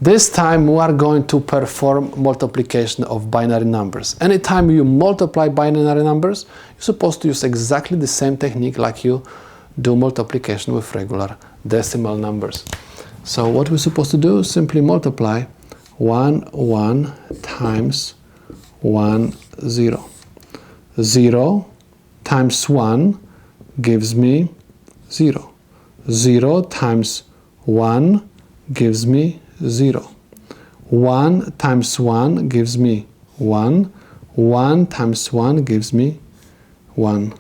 This time we are going to perform multiplication of binary numbers. Anytime you multiply binary numbers, you're supposed to use exactly the same technique like you do multiplication with regular decimal numbers. So what we're supposed to do is simply multiply 1, 1 times 1, 0. 0 times 1 gives me 0. 0 times 1 gives me 0. 1 times 1 gives me 1. 1 times 1 gives me 1.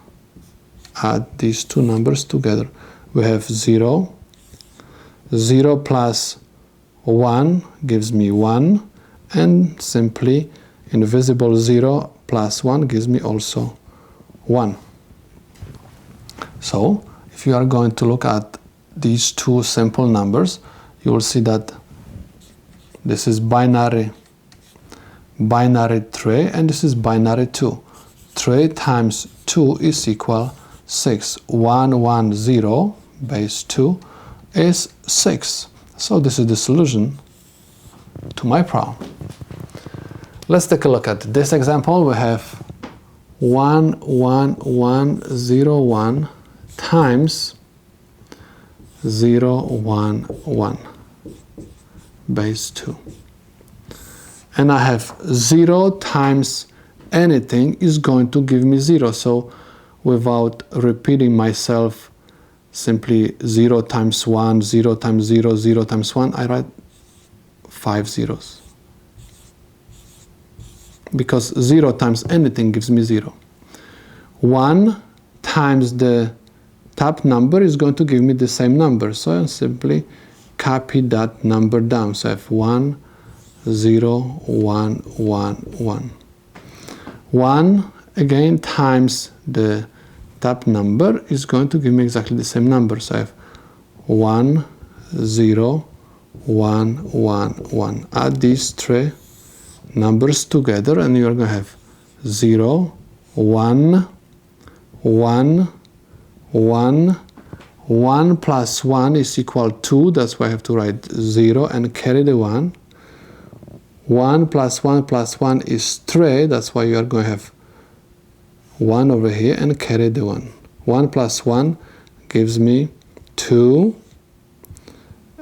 Add these two numbers together. We have 0. 0 plus 1 gives me 1. And simply invisible 0 plus 1 gives me also 1. So if you are going to look at these two simple numbers, you will see that this is binary 3 and this is binary 2. 3 times 2 is equal 6. 1, 1, 0 base 2 is 6. So this is the solution to my problem. Let's take a look at this example. We have 1, 1, 1, 0, 1 times 0, 1, 1 base 2. And I have 0 times anything is going to give me 0. So without repeating myself, simply 0 times 1, 0 times 0, 0 times 1, I write 5 zeros. Because 0 times anything gives me 0. 1 times the top number is going to give me the same number. So I simply copy that number down. So I have 1, 0, 1, 1, 1. 1 again times the top number is going to give me exactly the same number. So I have 1, 0, 1, 1, 1. Add these three numbers together and you're going to have 0, 1, 1, 1. 1 plus 1 is equal to 2. That's why I have to write 0 and carry the 1. 1 plus 1 plus 1 is 3. That's why you are going to have 1 over here and carry the 1. 1 plus 1 gives me 2.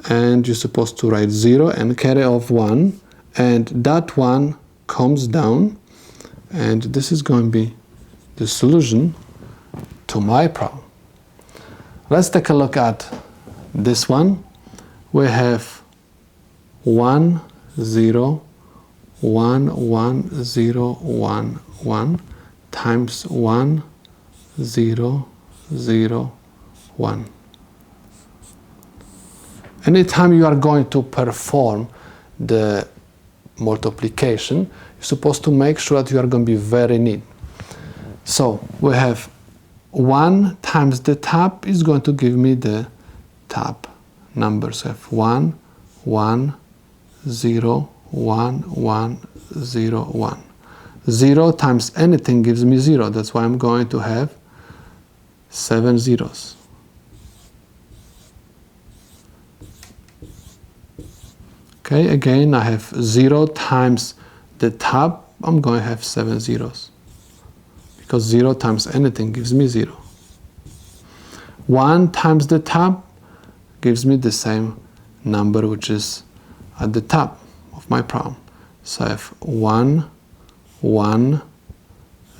And you're supposed to write 0 and carry off 1. And that 1 comes down. And this is going to be the solution to my problem. Let's take a look at this one. We have 1, 0, 1, 1, 0, 1, 1 times 1, 0, 0, 1. Anytime you are going to perform the multiplication, you're supposed to make sure that you are going to be very neat. So we have 1 times the top is going to give me the top numbers. I have 1, 1, 0, 1, 1, 0, 1. 0 times anything gives me 0. That's why I'm going to have 7 zeros. Okay, again I have 0 times the top. I'm going to have 7 zeros. Because 0 times anything gives me 0. 1 times the top gives me the same number which is at the top of my problem. So I have 1, 1,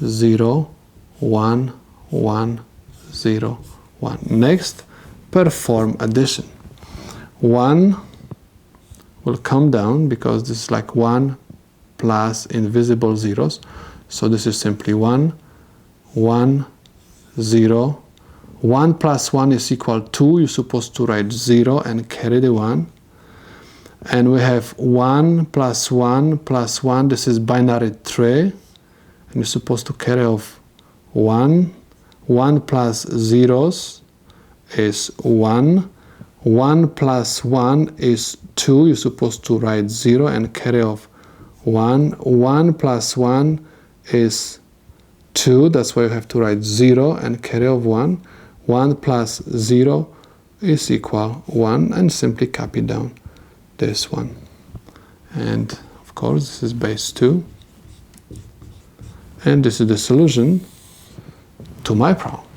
0, 1, 1, 0, 1. Next, perform addition. 1 will come down because this is like 1 plus invisible zeros. So this is simply 1, 1, 0. 1 plus 1 is equal to 2. You're supposed to write 0 and carry the 1. And we have 1 plus 1 plus 1. This is binary 3. And you're supposed to carry off 1. 1 plus zeros is 1. 1 plus 1 is 2. You're supposed to write 0 and carry off 1. 1 plus 1 is 2, that's why you have to write 0 and carry off 1. 1 plus 0 is equal 1 and simply copy down this one. And of course, this is base 2. And this is the solution to my problem.